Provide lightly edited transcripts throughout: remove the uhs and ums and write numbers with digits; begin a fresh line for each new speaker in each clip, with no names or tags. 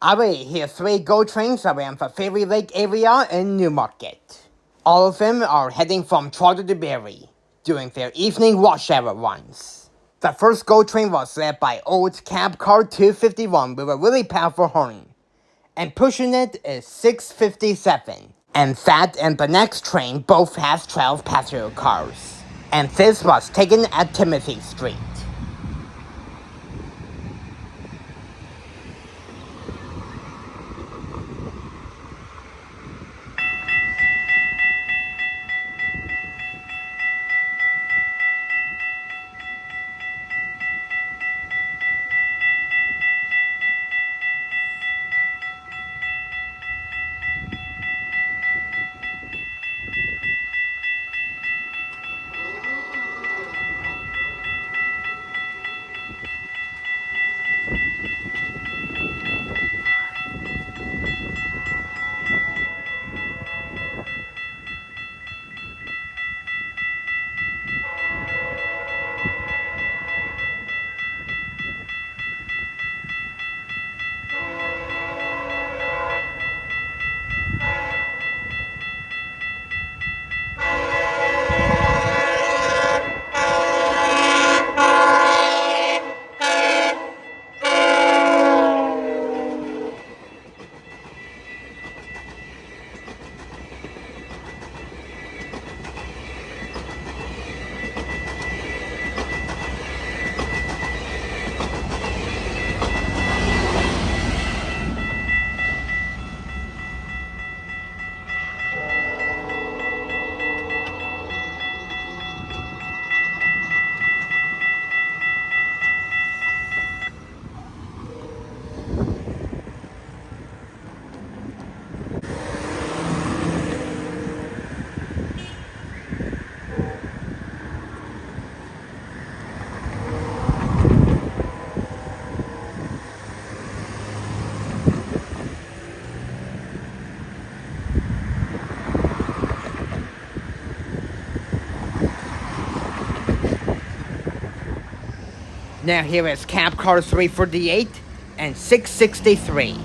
Alright, here's 3 GO trains around the Fairy Lake area in Newmarket. All of them are heading from Trotter to Barrie, doing their evening rush hour runs. The first GO train was led by old cab car 251 with a really powerful horn, and pushing it is 657. And that and the next train both has 12 passenger cars. And this was taken at Timothy Street. Now here is cab car 348 and 663,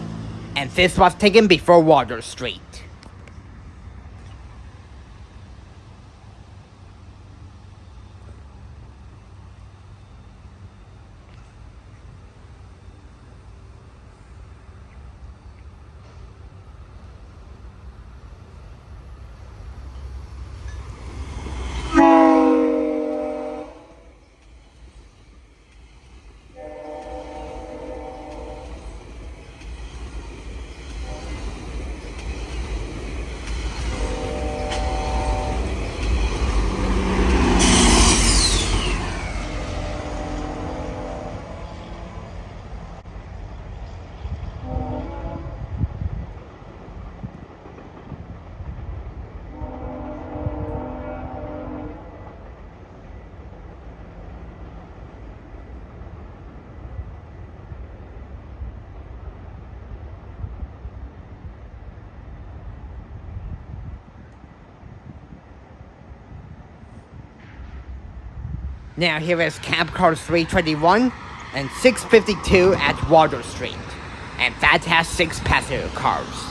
and this was taken before Water Street. Now here is cab car 321 and 652 at Water Street, and that has 6 passenger cars.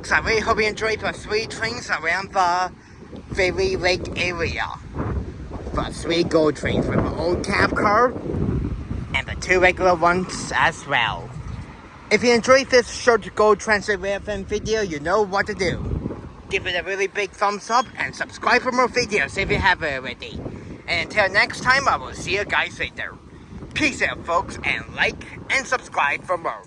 folks, I really hope you enjoyed the 3 trains around the Fairy Lake area. The 3 gold trains with the old cab car and the 2 regular ones as well. If you enjoyed this short gold transit Railfanning video, you know what to do. Give it a really big thumbs up and subscribe for more videos if you haven't already. And until next time, I will see you guys later. Peace out, folks, and like and subscribe for more.